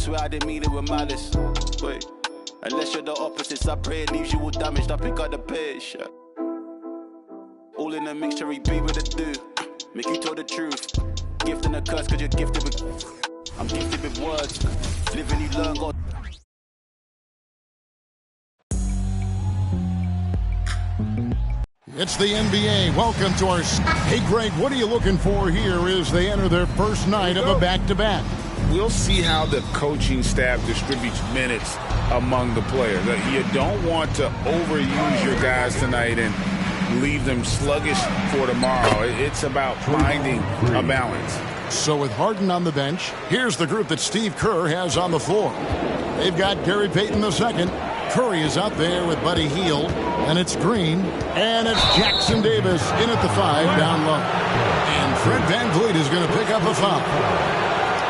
swear I didn't mean it with malice. Wait, unless you're the opposites, I pray it leaves you all damaged. I pick up the pace, yeah. All in a mixture, he be with a do. Make you tell the truth. Gift and a curse, cause you're gifted with. I'm gifted with words. Live and you learn, God. It's the NBA. Welcome to our... Hey, Greg, what are you looking for here as they enter their first night of a back-to-back? We'll see how the coaching staff distributes minutes among the players. You don't want to overuse your guys tonight and leave them sluggish for tomorrow. It's about finding a balance. So with Harden on the bench, here's the group that Steve Kerr has on the floor. They've got Gary Payton II. Curry is out there with Buddy Hield. And it's Green. And it's Jackson Davis in at the 5 down low. And Fred VanVleet is going to pick up a foul.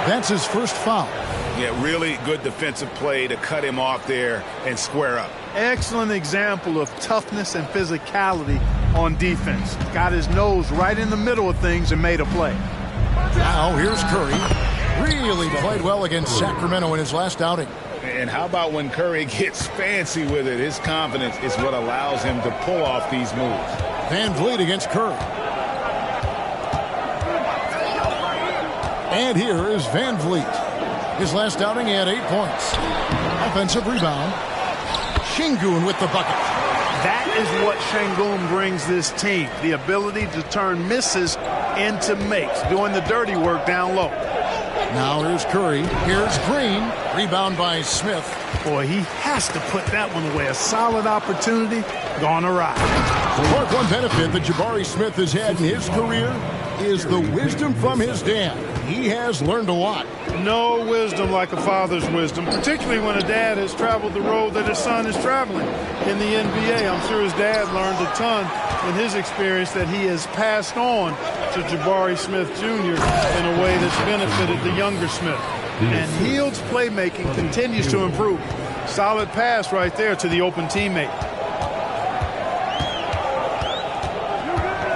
That's his first foul. Yeah, really good defensive play to cut him off there and square up. Excellent example of toughness and physicality on defense. Got his nose right in the middle of things and made a play. Now here's Curry. Really played well against Sacramento in his last outing. And how about when Curry gets fancy with it? His confidence is what allows him to pull off these moves. VanVleet against Curry. And here is VanVleet. His last outing, he had 8 points. Offensive rebound. Sengun with the bucket. That is what Sengun brings this team. The ability to turn misses into makes, doing the dirty work down low. Now here's Curry. Here's Green. Rebound by Smith. Boy, he has to put that one away. A solid opportunity gone awry. Part one benefit that Jabari Smith has had in his career is the wisdom from his dad. He has learned a lot. No wisdom like a father's wisdom, particularly when a dad has traveled the road that his son is traveling in the NBA. I'm sure his dad learned a ton in his experience that he has passed on to Jabari Smith Jr. in a way that's benefited the younger Smith. And Hield's playmaking continues to improve. Solid pass right there to the open teammate.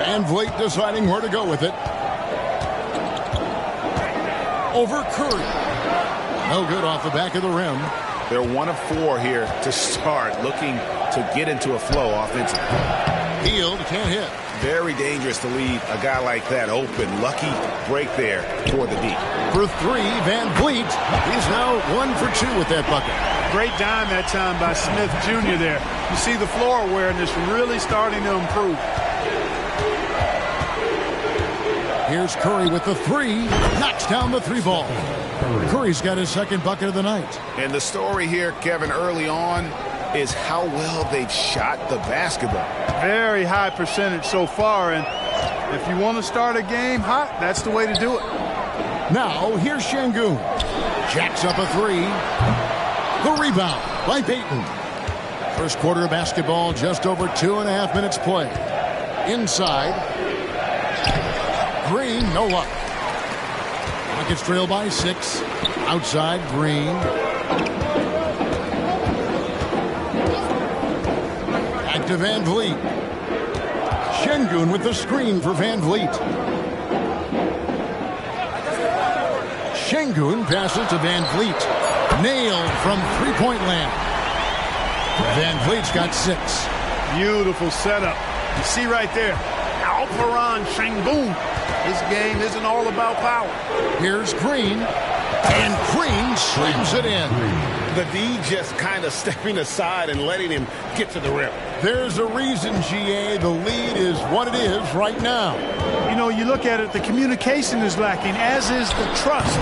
VanVleet deciding where to go with it. Over Curry. No good off the back of the rim. They're 1 of 4 here to start, looking to get into a flow offensively. Hield can't hit. Very dangerous to leave a guy like that open. Lucky break there for the D. For 3, VanVleet. He's now 1 for 2 with that bucket. Great dime that time by Smith Jr. there. You see the floor awareness really starting to improve. Here's Curry with the 3. Knocks down the 3 ball. Curry's got his second bucket of the night. And the story here, Kevin, early on is how well they've shot the basketball. Very high percentage so far, and if you want to start a game hot, that's the way to do it. Now, here's Sengun. Jacks up a 3. The rebound by Payton. First quarter of basketball, just over 2.5 minutes play. Inside. Green, no luck. Rockets trail by 6. Outside, Green. Back to VanVleet. Sengun with the screen for VanVleet. Sengun passes to VanVleet. Nailed from three-point land. VanVleet's got 6. Beautiful setup. You see right there, Alperen Sengun. His game isn't all about power. Here's Green. And Green slams it in. The D just kind of stepping aside and letting him get to the rim. There's a reason, GA, the lead is what it is right now. You know, you look at it, the communication is lacking, as is the trust.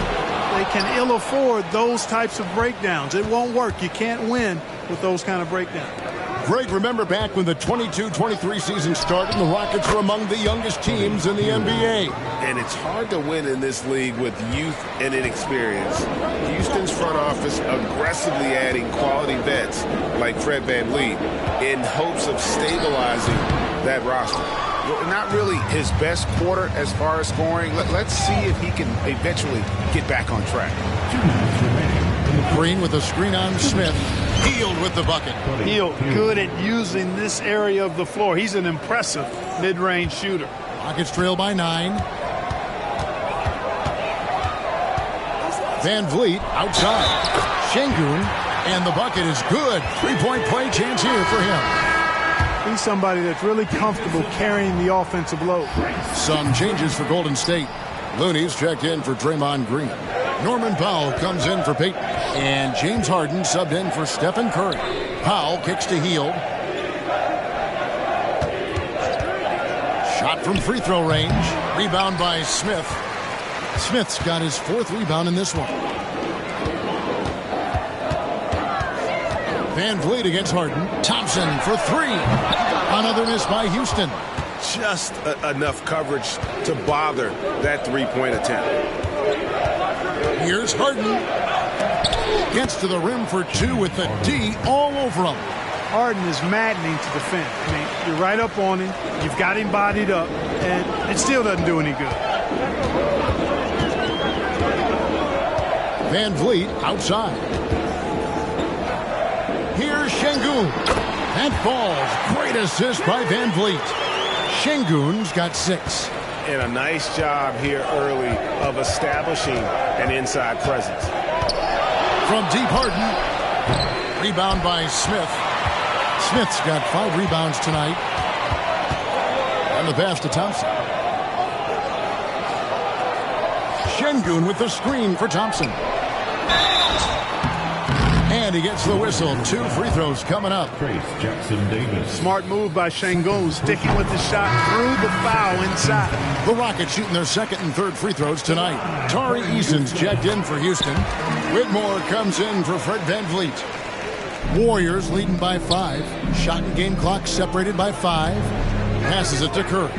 They can ill afford those types of breakdowns. It won't work. You can't win with those kind of breakdowns. Greg, remember back when the 22-23 season started, the Rockets were among the youngest teams in the NBA. And it's hard to win in this league with youth and inexperience. Houston's front office aggressively adding quality vets like Fred VanVleet in hopes of stabilizing that roster. Not really his best quarter as far as scoring. Let's see if he can eventually get back on track. Green with a screen on Smith. Hield with the bucket. Hield good at using this area of the floor. He's an impressive mid-range shooter. Rockets trail by 9. Van Vliet outside. Şengün, and the bucket is good. Three-point play chance here for him. He's somebody that's really comfortable carrying the offensive load. Some changes for Golden State. Looney's checked in for Draymond Green. Norman Powell comes in for Peyton. And James Harden subbed in for Stephen Curry. Powell kicks to Hield. Shot from free throw range. Rebound by Smith. Smith's got his 4th rebound in this one. Van Vliet against Harden. Thompson for 3. Another miss by Houston. Just enough coverage to bother that three-point attempt. Here's Harden. Gets to the rim for 2 with the D all over him. Harden is maddening to defend. I mean, you're right up on him. You've got him bodied up, and it still doesn't do any good. Van Vliet outside. Here's Şengün. That falls. Great assist by Van Vliet. Şengün's got 6. And a nice job here early of establishing an inside presence. From deep, Harden. Rebound by Smith. Smith's got 5 rebounds tonight. And the pass to Thompson. Şengün with the screen for Thompson. And he gets the whistle. 2 free throws coming up. Jackson Davis. Smart move by Şengün, sticking with the shot through the foul inside. The Rockets shooting their 2nd and 3rd free throws tonight. Tari Eason's checked in for Houston. Whitmore comes in for Fred Van Vliet. Warriors leading by 5. Shot and game clock separated by 5. Passes it to Curry.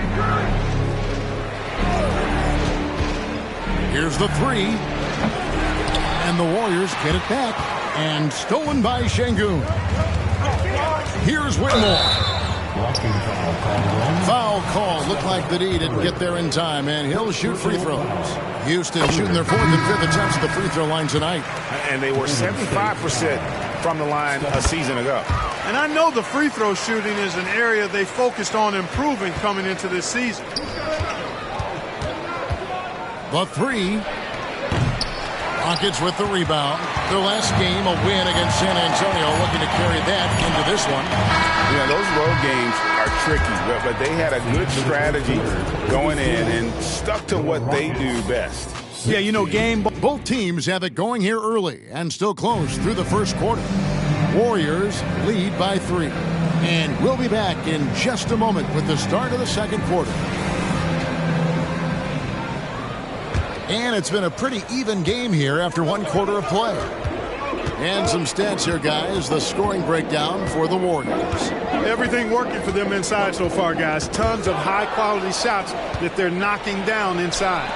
Here's the 3. And the Warriors get it back. And stolen by Şengün. Here's Whitmore. Foul call. Looked like the D didn't get there in time, and he'll shoot free throws. Houston shooting their 4th and 5th attempts at the free throw line tonight. And they were 75% from the line a season ago. And I know the free throw shooting is an area they focused on improving coming into this season. The 3. Rockets with the rebound. Their last game, a win against San Antonio, looking to carry that into this one. Yeah, those road games are tricky, but they had a good strategy going in and stuck to what they do best. Yeah, you know, Both teams have it going here early and still close through the 1st quarter. Warriors lead by 3. And we'll be back in just a moment with the start of the 2nd quarter. And it's been a pretty even game here after 1 quarter of play. And some stats here, guys. The scoring breakdown for the Warriors. Everything working for them inside so far, guys. Tons of high-quality shots that they're knocking down inside.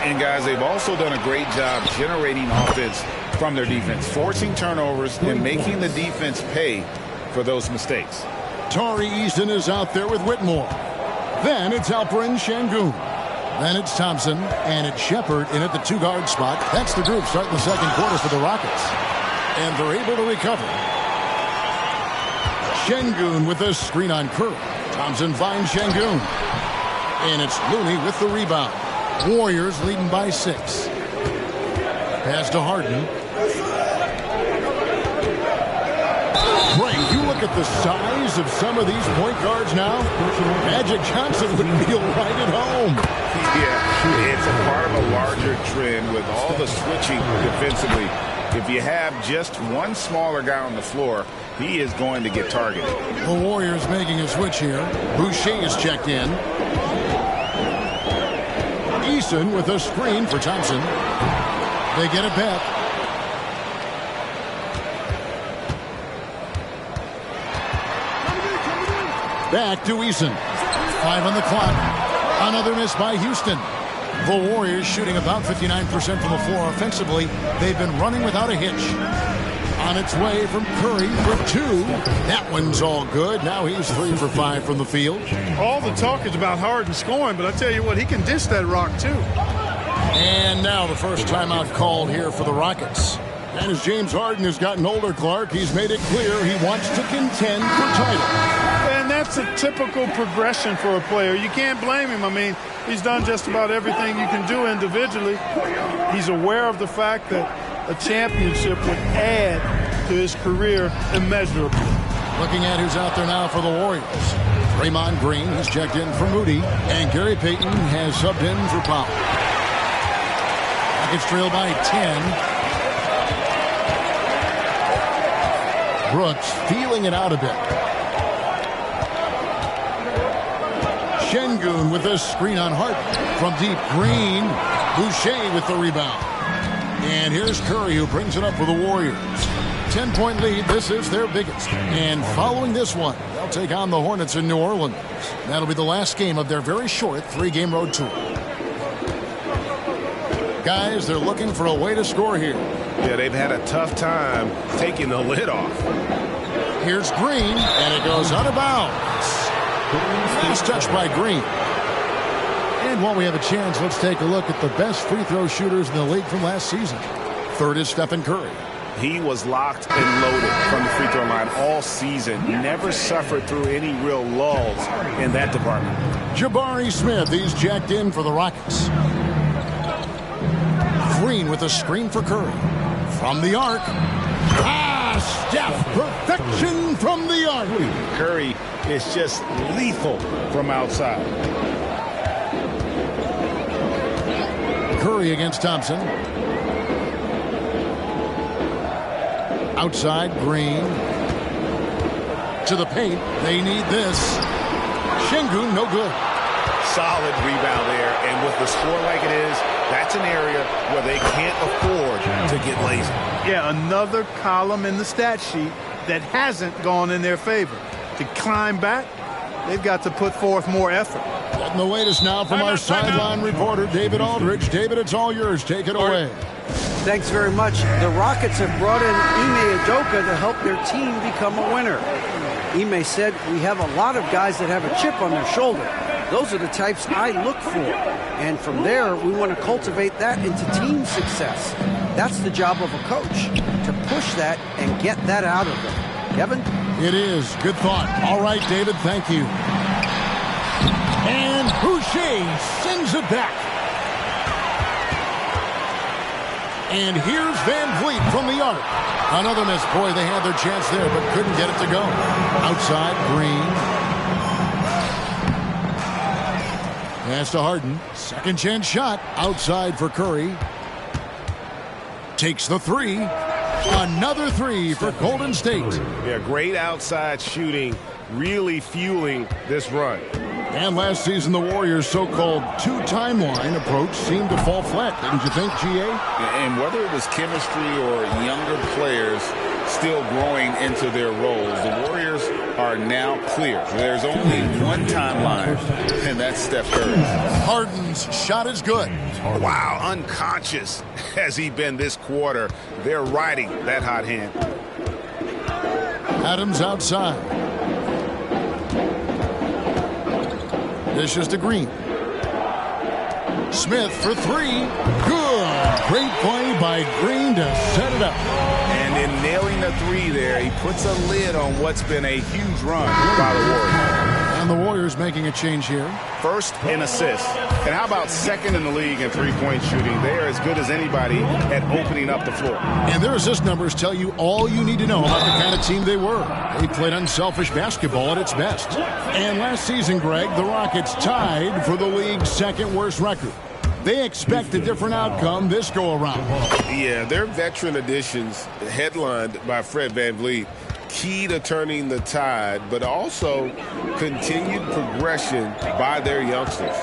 And, guys, they've also done a great job generating offense from their defense, forcing turnovers and making the defense pay for those mistakes. Tari Eason is out there with Whitmore. Then it's Alperen Şengün. Then it's Thompson, and it's Shepherd in at the 2-guard spot. That's the group starting the 2nd quarter for the Rockets. And they're able to recover. Şengün with a screen on Curry. Thompson finds Şengün. And it's Looney with the rebound. Warriors leading by 6. Pass to Harden. Frank, you look at the size of some of these point guards now. Magic Johnson would feel right at home. Yeah, it's a part of a larger trend with all the switching defensively. If you have just one smaller guy on the floor, he is going to get targeted. The Warriors making a switch here. Boucher is checked in. Eason with a screen for Thompson. They get it back. Back to Eason. 5 on the clock. Another miss by Houston. The Warriors shooting about 59% from the floor offensively. They've been running without a hitch. On its way from Curry for 2. That one's all good. Now he's 3 for 5 from the field. All the talk is about Harden scoring, but I tell you what, he can dish that rock too. And now the first timeout called here for the Rockets. And as James Harden has gotten older, Clark, he's made it clear he wants to contend for titles. And that's a typical progression for a player. You can't blame him. I mean, he's done just about everything you can do individually. He's aware of the fact that a championship would add to his career immeasurably. Looking at who's out there now for the Warriors. Draymond Green, he's checked in for Moody. And Gary Payton has subbed in for Powell. Rockets trail by 10. Brooks feeling it out a bit. Şengün with this screen on Harden. From deep, Green. Boucher with the rebound. And here's Curry who brings it up for the Warriors. 10-point lead. This is their biggest. And following this one, they'll take on the Hornets in New Orleans. That'll be the last game of their very short 3-game road tour. Guys, they're looking for a way to score here. Yeah, they've had a tough time taking the lid off. Here's Green, and it goes out of bounds. Nice touch by Green. And while we have a chance, let's take a look at the best free throw shooters in the league from last season. Third is Stephen Curry. He was locked and loaded from the free throw line all season. Never suffered through any real lulls in that department. Jabari Smith, he's jacked in for the Rockets. Green with a screen for Curry. From the arc. Steph, perfection from the arc. Curry is just lethal from outside. Curry against Thompson. Outside, Green. To the paint. They need this. Şengün, no good. Solid rebound there. And with the score like it is, that's an area where they can't afford to get lazy. Yeah, another column in the stat sheet that hasn't gone in their favor. To climb back, they've got to put forth more effort. Getting the latest now from our sideline reporter, David Aldridge. David, it's all yours. Take it away. Thanks very much. The Rockets have brought in Ime Udoka to help their team become a winner. Ime said, "We have a lot of guys that have a chip on their shoulder. Those are the types I look for. And from there, we want to cultivate that into team success. That's the job of a coach, to push that and get that out of them." Kevin? It is. Good thought. All right, David, thank you. And Boucher sends it back. And here's Van Vliet from the arc. Another miss. Boy, they had their chance there, but couldn't get it to go. Outside, Green. Pass to Harden. Second chance shot. Outside for Curry. Takes the three. Another three for Golden State. Yeah, great outside shooting, really fueling this run. And last season, the Warriors' so-called two-timeline approach seemed to fall flat, didn't you think, G.A.? And whether it was chemistry or younger players still growing into their roles, the Warriors are now clear. There's only one timeline, and that's Steph Curry. Harden's shot is good. Wow, unconscious has he been this quarter. They're riding that hot hand. Adams outside. Dishes to Green. Smith for three. Good. Great play by Green to set it up. And in nailing the three there, he puts a lid on what's been a huge run by the Warriors. And the Warriors making a change here. First in assists. And how about second in the league in three-point shooting? They are as good as anybody at opening up the floor. And their assist numbers tell you all you need to know about the kind of team they were. They played unselfish basketball at its best. And last season, Greg, the Rockets tied for the league's second worst record. They expect a different outcome this go-around. Yeah, their veteran additions, headlined by Fred VanVleet, key to turning the tide, but also continued progression by their youngsters.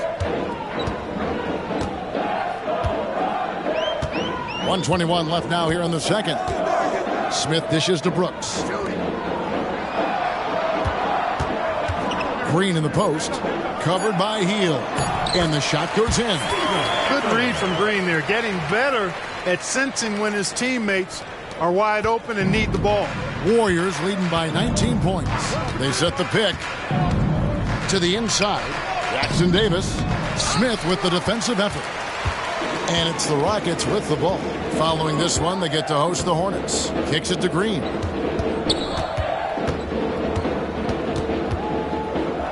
1:21 left now here in the second. Smith dishes to Brooks. Green in the post. Covered by Hield. And the shot goes in. Good read from Green there. Getting better at sensing when his teammates are wide open and need the ball. Warriors leading by 19 points. They set the pick to the inside. Jackson Davis. Smith with the defensive effort. And it's the Rockets with the ball. Following this one, they get to host the Hornets. Kicks it to Green.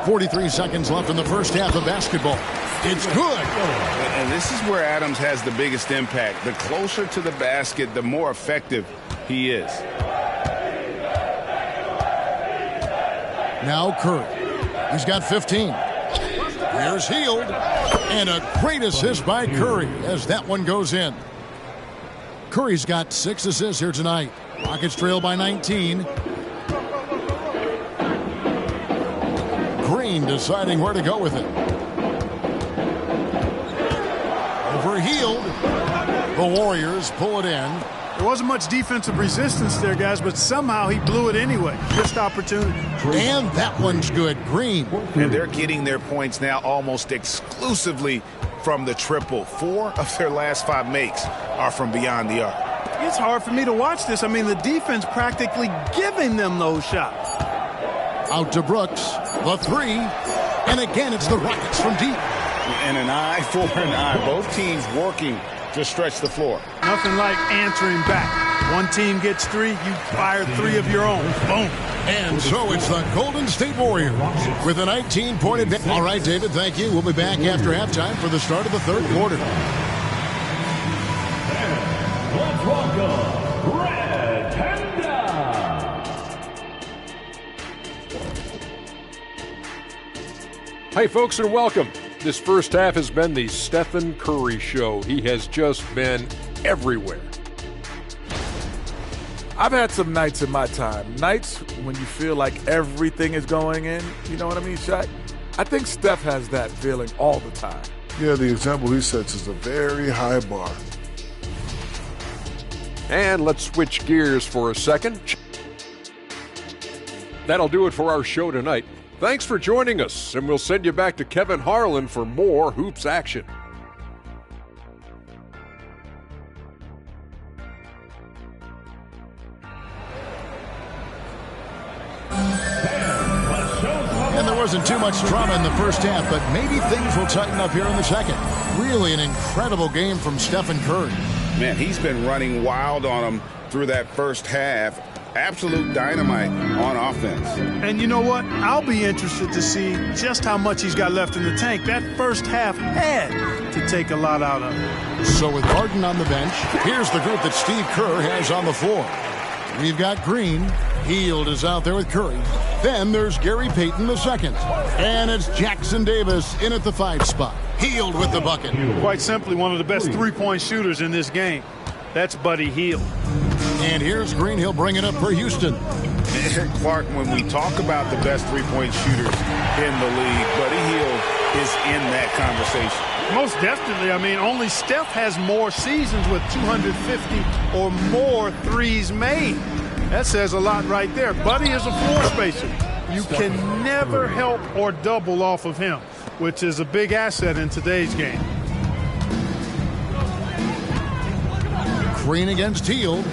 43 seconds left in the first half of basketball. It's good. And this is where Adams has the biggest impact. The closer to the basket, the more effective he is. Now Curry. He's got 15. Here's Hield. And a great assist by Curry as that one goes in. Curry's got 6 assists here tonight. Rockets trail by 19. Green deciding where to go with it. Over Hield. The Warriors pull it in. There wasn't much defensive resistance there, guys, but somehow he blew it anyway. Missed opportunity. And that one's good. Green. And they're getting their points now almost exclusively from the triple. 4 of their last 5 makes are from beyond the arc. It's hard for me to watch this. I mean, the defense practically giving them those shots. Out to Brooks. The 3. And again, it's the Rockets from deep. And an eye for an eye. Both teams working to stretch the floor. Nothing like answering back. One team gets 3, you fire 3 of your own. Boom. And so it's the Golden State Warriors with a 19-point advantage. All right, David, thank you. We'll be back after halftime for the start of the third quarter. Let's welcome Red Panda. Hey, folks, and welcome. This first half has been the Stephen Curry show. He has just been everywhere. I've had some nights in my time. Nights when you feel like everything is going in. You know what I mean, Shaq? I think Steph has that feeling all the time. Yeah, the example he sets is a very high bar. And let's switch gears for a second. That'll do it for our show tonight. Thanks for joining us, and we'll send you back to Kevin Harlan for more hoops action. And there wasn't too much drama in the first half, but maybe things will tighten up here in the second. Really an incredible game from Stephen Curry. Man, he's been running wild on them through that first half. Absolute dynamite on offense. And you know what? I'll be interested to see just how much he's got left in the tank. That first half had to take a lot out of him. So with Harden on the bench, here's the group that Steve Kerr has on the floor. We've got Green. Hield is out there with Curry. Then there's Gary Payton II. And it's Jackson Davis in at the 5 spot. Hield with the bucket. Quite simply, one of the best three-point shooters in this game. That's Buddy Hield. And here's Green. He'll bring it up for Houston. Clark, when we talk about the best three-point shooters in the league, Buddy Hield is in that conversation. Most definitely. I mean, only Steph has more seasons with 250 or more threes made. That says a lot right there. Buddy is a floor spacer. You can never help or double off of him, which is a big asset in today's game. Green against Hield.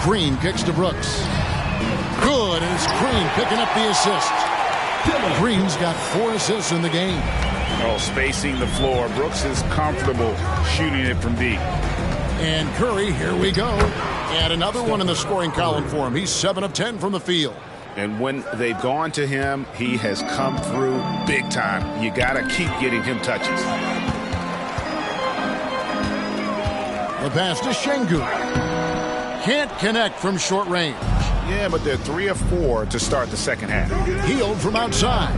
Green kicks to Brooks. Good, and it's Green picking up the assist. Green's got 4 assists in the game. Oh, spacing the floor. Brooks is comfortable shooting it from deep. And Curry, here we go. And another one in the scoring column for him. He's 7 of 10 from the field. And when they've gone to him, he has come through big time. You got to keep getting him touches. The pass to Şengün. Can't connect from short range. Yeah, but they're 3 of 4 to start the second half. Hield from outside.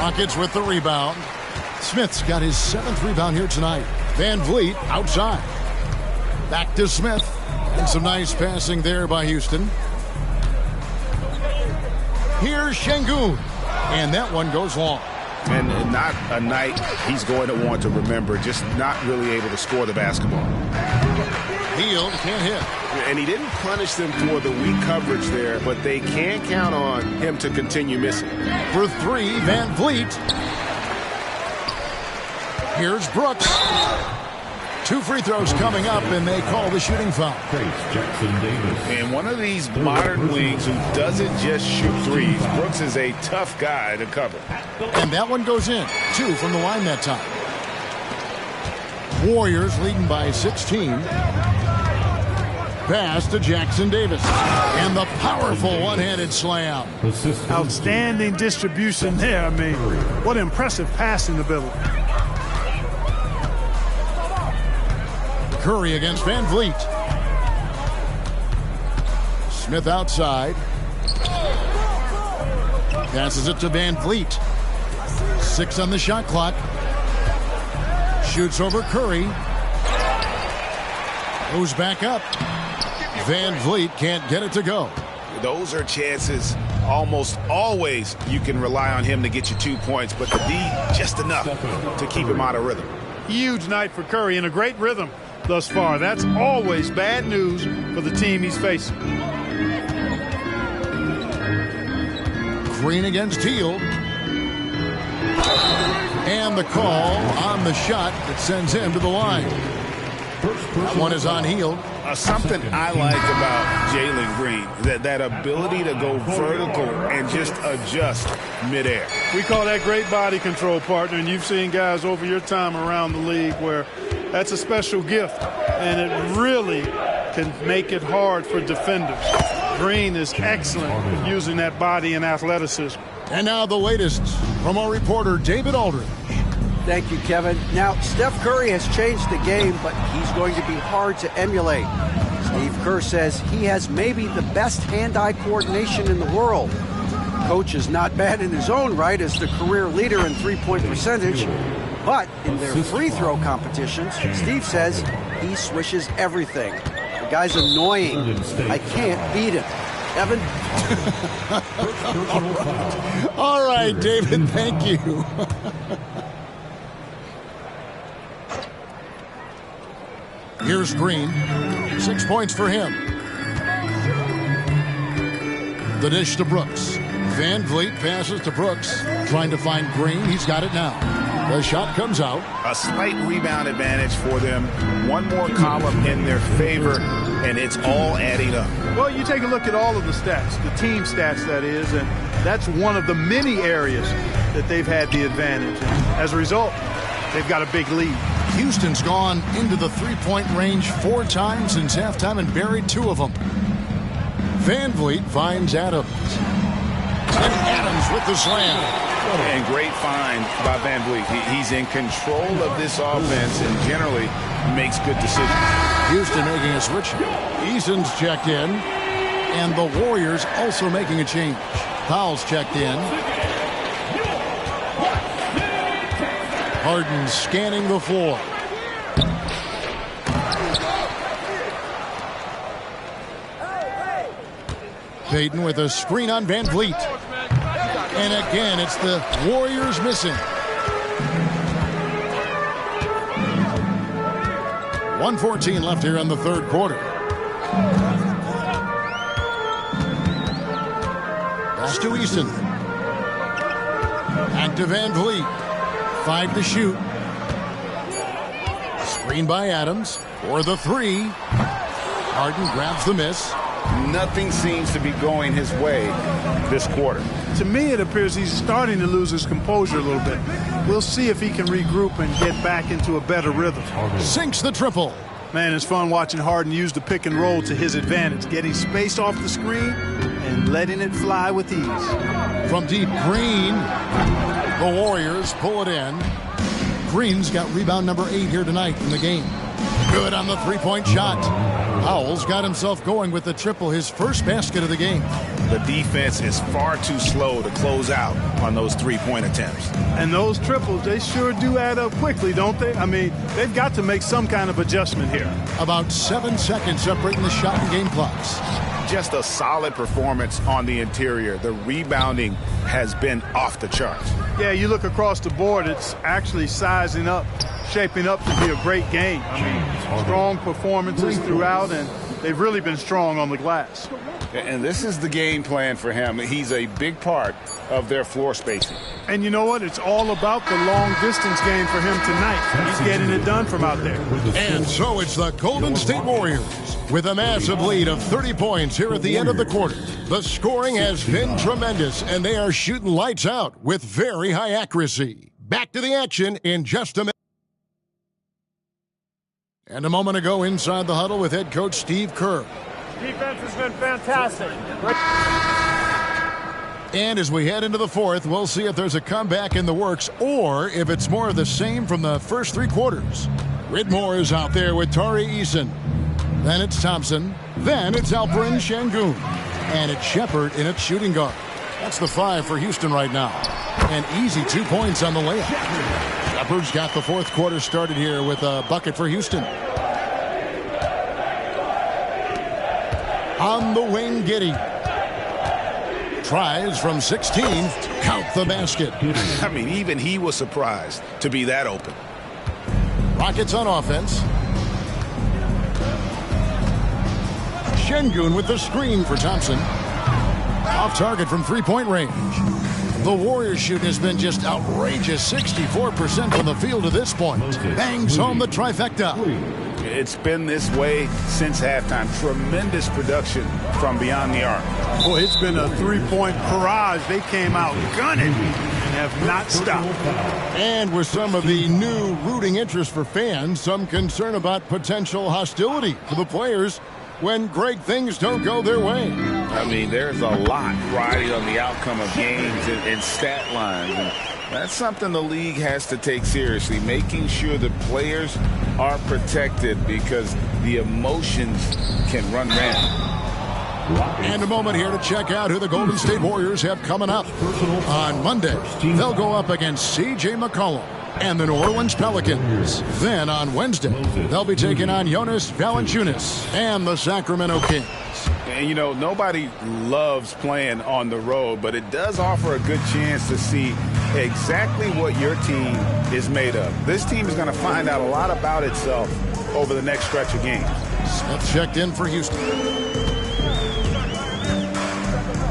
Rockets with the rebound. Smith's got his 7th rebound here tonight. Van Vliet outside. Back to Smith. And some nice passing there by Houston. Here's Şengün. And that one goes long. And not a night he's going to want to remember, just not really able to score the basketball. Hield can't hit. And he didn't punish them for the weak coverage there, but they can't count on him to continue missing. For 3, Van Vliet. Here's Brooks. 2 free throws coming up, and they call the shooting foul. Jackson Davis. In one of these modern leagues who doesn't just shoot threes, Brooks is a tough guy to cover. And that one goes in. 2 from the line that time. Warriors leading by 16. Pass to Jackson Davis. And the powerful one-handed slam. Outstanding distribution there. I mean, what impressive passing ability. Curry against Van Vliet. Smith outside. Passes it to Van Vliet. 6 on the shot clock. Shoots over Curry. Goes back up. Van Vliet can't get it to go. Those are chances almost always you can rely on him to get you 2 points, but the D just enough to keep him out of rhythm. Huge night for Curry in a great rhythm thus far. That's always bad news for the team he's facing. Green against Hield. And the call on the shot that sends him to the line. That one is on Hield. Something I like about Jalen Green, that ability to go vertical and just adjust midair. We call that great body control, partner, and you've seen guys over your time around the league where that's a special gift, and it really can make it hard for defenders. Green is excellent at using that body and athleticism. And now the latest from our reporter, David Aldridge. Thank you, Kevin. Now, Steph Curry has changed the game, but he's going to be hard to emulate. Steve Kerr says he has maybe the best hand-eye coordination in the world. Coach is not bad in his own right as the career leader in three-point percentage, but in their free throw competitions, Steve says he swishes everything. The guy's annoying. I can't beat him. Evan? All right, David, thank you. Here's Green. 6 points for him. The dish to Brooks. Van Vliet passes to Brooks. Trying to find Green. He's got it now. The shot comes out. A slight rebound advantage for them. One more column in their favor, and it's all adding up. Well, you take a look at all of the stats, the team stats, that is, and that's one of the many areas that they've had the advantage. And as a result, they've got a big lead. Houston's gone into the three-point range 4 times since halftime and buried 2 of them. Van Vliet finds Adams. And Adams with the slam. And great find by Van Vliet. He's in control of this offense and generally makes good decisions. Houston making a switch. Eason's checked in. And the Warriors also making a change. Powell's checked in. Harden scanning the floor. Payton with a screen on Van Vliet. And again, it's the Warriors missing. 1:14 left here in the third quarter. Pass to Eason. Back to Van Vliet. 5 to shoot. Screen by Adams for the 3. Harden grabs the miss. Nothing seems to be going his way this quarter. To me, it appears he's starting to lose his composure a little bit. We'll see if he can regroup and get back into a better rhythm. Sinks the triple. Man, it's fun watching Harden use the pick and roll to his advantage, getting space off the screen and letting it fly with ease. From deep, Green. The Warriors pull it in. Green's got rebound number 8 here tonight in the game. Good on the three-point shot. Powell's got himself going with the triple, his first basket of the game. The defense is far too slow to close out on those three-point attempts. And those triples, they sure do add up quickly, don't they? I mean, they've got to make some kind of adjustment here. About 7 seconds separating the shot and game clocks. Just a solid performance on the interior. The rebounding has been off the charts. Yeah, you look across the board, it's actually sizing up, shaping up to be a great game. I mean, strong performances throughout, and they've really been strong on the glass. And this is the game plan for him. He's a big part of their floor spacing. And you know what? It's all about the long-distance game for him tonight. He's getting it done from out there. And so it's the Golden State Warriors with a massive lead of 30 points here at the end of the quarter. The scoring has been tremendous, and they are shooting lights out with very high accuracy. Back to the action in just a minute. And a moment ago inside the huddle with head coach Steve Kerr. Defense has been fantastic. And as we head into the fourth, we'll see if there's a comeback in the works or if it's more of the same from the first three quarters. Whitmore is out there with Tari Eason. Then it's Thompson. Then it's Alperen Sengun. And it's Shepard in its shooting guard. That's the 5 for Houston right now. An easy 2 points on the layup. Shepard's got the fourth quarter started here with a bucket for Houston. On the wing, Giddey. Tries from 16. Count the basket. I mean, even he was surprised to be that open. Rockets on offense. Sengun with the screen for Thompson. Off target from three-point range. The Warriors shooting has been just outrageous. 64% from the field to this point. Bangs home the trifecta. It's been this way since halftime. Tremendous production from beyond the arc. Boy, it's been a three-point barrage. They came out gunning and have not stopped. And with some of the new rooting interest for fans, some concern about potential hostility for the players when great things don't go their way. I mean, there's a lot riding on the outcome of games and stat lines. And that's something the league has to take seriously, making sure the players are protected because the emotions can run rampant. And a moment here to check out who the Golden State Warriors have coming up. On Monday, they'll go up against C.J. McCollum and the New Orleans Pelicans. Then on Wednesday, they'll be taking on Jonas Valanciunas and the Sacramento Kings. And, you know, nobody loves playing on the road, but it does offer a good chance to see exactly what your team is made of. This team is going to find out a lot about itself over the next stretch of games. Smith checked in for Houston.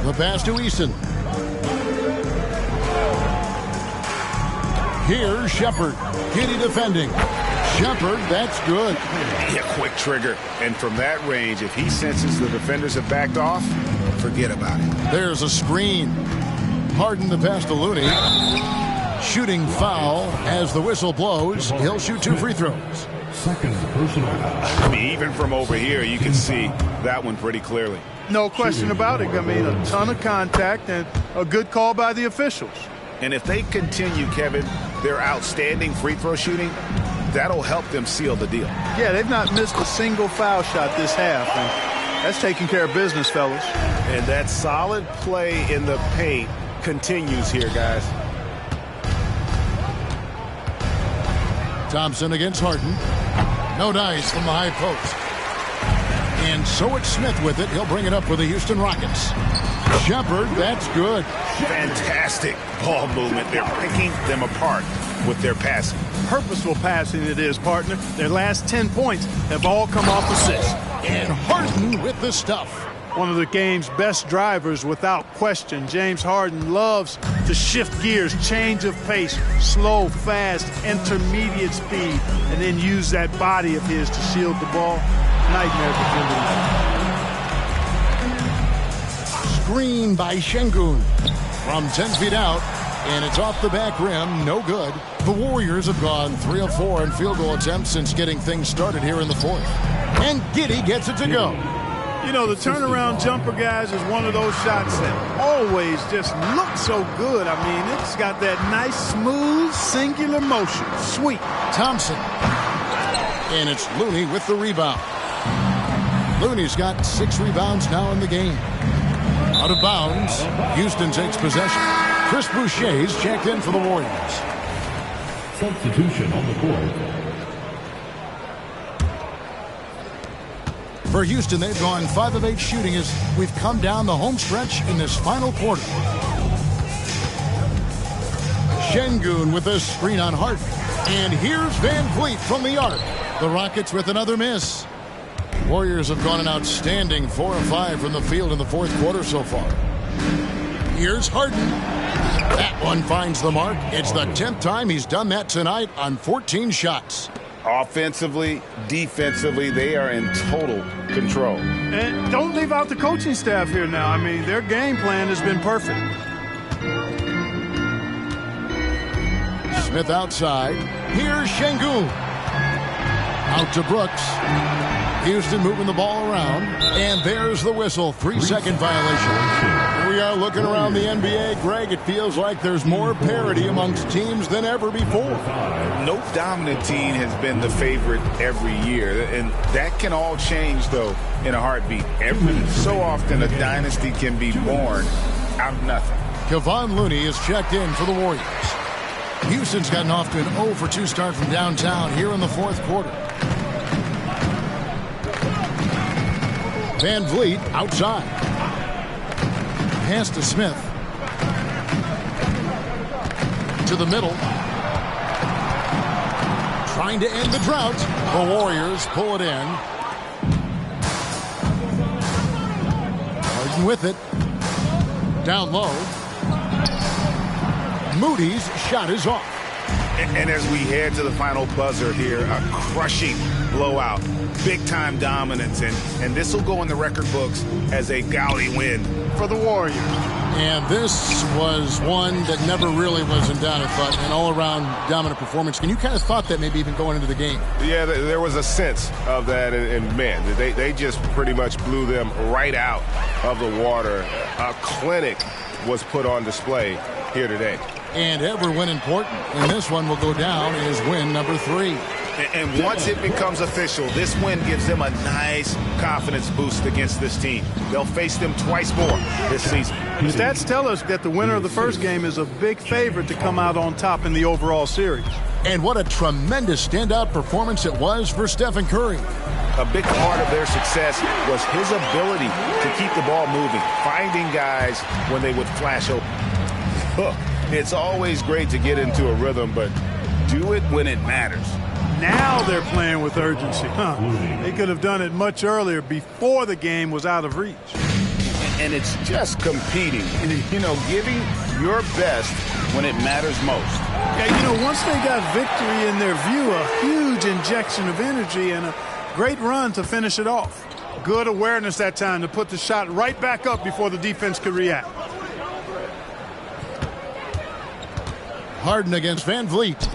The pass to Eason. Here's Shepard. Giddey defending. Shepard, that's good. Yeah, quick trigger. And from that range, if he senses the defenders have backed off, forget about it. There's a screen. Harden the pass to Looney. Shooting foul as the whistle blows. He'll shoot 2 free throws. Second personal. I mean, even from over here, you can see that one pretty clearly. No question about it. I mean, a ton of contact and a good call by the officials. And if they continue, Kevin, their outstanding free throw shooting, that'll help them seal the deal. Yeah, they've not missed a single foul shot this half, and that's taking care of business, fellas. And that solid play in the paint continues here, guys. Thompson against Harden. No dice from the high post. And so it's Smith with it. He'll bring it up for the Houston Rockets. Shepard, that's good. Fantastic ball movement. They're picking them apart with their passing. Purposeful passing it is, partner. Their last 10 points have all come off assists. And Harden with the stuff. One of the game's best drivers without question. James Harden loves to shift gears, change of pace, slow, fast, intermediate speed, and then use that body of his to shield the ball. Nightmare defending. Screen by Sengun from 10 feet out, and it's off the back rim, no good. The Warriors have gone 3 of 4 in field goal attempts since getting things started here in the fourth. And Giddey gets it to go. You know, the turnaround jumper, guys, is one of those shots that always just looks so good. I mean, it's got that nice, smooth, singular motion. Sweet. Thompson. And it's Looney with the rebound. Looney's got 6 rebounds now in the game. Out of bounds. Houston takes possession. Chris Boucher's checked in for the Warriors. Substitution on the court. For Houston, they've gone 5 of 8 shooting as we've come down the home stretch in this final quarter. Sengun with a screen on Hart. And here's Van Vliet from the arc. The Rockets with another miss. Warriors have gone an outstanding 4 of 5 from the field in the fourth quarter so far. Here's Harden. That one finds the mark. It's the 10th time he's done that tonight on 14 shots. Offensively, defensively, they are in total control. And don't leave out the coaching staff here now. I mean, their game plan has been perfect. Smith outside. Here's Sengun. Out to Brooks. Houston moving the ball around. And there's the whistle. 3-second violation. Here we are looking around the NBA. Greg, it feels like there's more parity amongst teams than ever before. No dominant team has been the favorite every year. And that can all change, though, in a heartbeat. Every so often a dynasty can be born out of nothing. Kevon Looney is checked in for the Warriors. Houston's gotten off to an 0-for-2 start from downtown here in the fourth quarter. Van Vliet outside. Pass to Smith. To the middle. Trying to end the drought. The Warriors pull it in. Harden with it. Down low. Moody's shot is off. And as we head to the final buzzer here, a crushing blowout, big-time dominance, and this will go in the record books as a gaudy win for the Warriors. And this was one that never really was in doubt, I thought, an all-around dominant performance. And you kind of thought that maybe even going into the game. Yeah, there was a sense of that, and man, they just pretty much blew them right out of the water. A clinic was put on display here today. And every win important, and this one will go down as win number 3. And once it becomes official, this win gives them a nice confidence boost against this team. They'll face them twice more this season. The stats tell us that the winner of the first game is a big favorite to come out on top in the overall series. And what a tremendous standout performance it was for Stephen Curry. A big part of their success was his ability to keep the ball moving, finding guys when they would flash open. It's always great to get into a rhythm, but do it when it matters. Now they're playing with urgency. They could have done it much earlier, before the game was out of reach. And it's just competing, giving your best when it matters most. Yeah, once they got victory in their view, a huge injection of energy and a great run to finish it off. Good awareness that time to put the shot right back up before the defense could react. Harden against Van Vliet.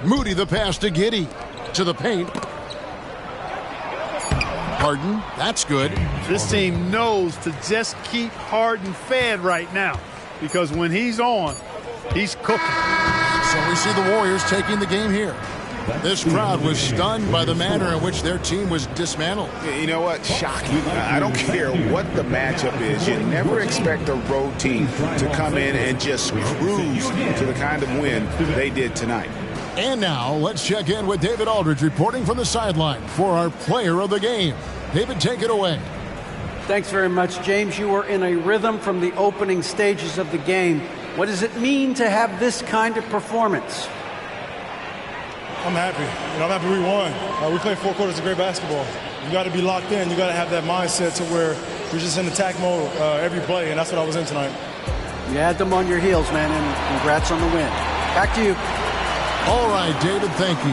Moody the pass to Giddey. To the paint. Harden, that's good. This team knows to just keep Harden fed right now, because when he's on, he's cooking. So we see the Warriors taking the game here. This crowd was stunned by the manner in which their team was dismantled. You know what? Shocking. I don't care what the matchup is. You never expect a road team to come in and just cruise to the kind of win they did tonight. And now let's check in with David Aldridge reporting from the sideline for our player of the game. David, take it away. Thanks very much, James. You were in a rhythm from the opening stages of the game. What does it mean to have this kind of performance? I'm happy. I'm happy we won. We played 4 quarters of great basketball. You got to be locked in. You got to have that mindset to where you're just in attack mode every play, and that's what I was in tonight. You had them on your heels, man, and congrats on the win. Back to you. All right, David, thank you.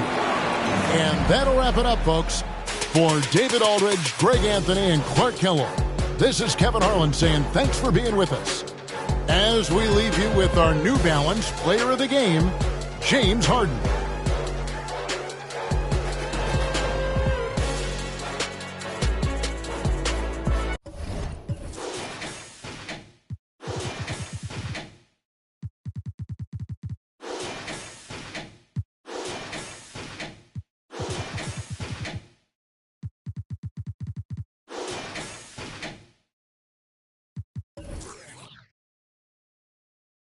And that'll wrap it up, folks. For David Aldridge, Greg Anthony, and Clark Kellogg, this is Kevin Harlan saying thanks for being with us. As we leave you with our New Balance player of the game, James Harden.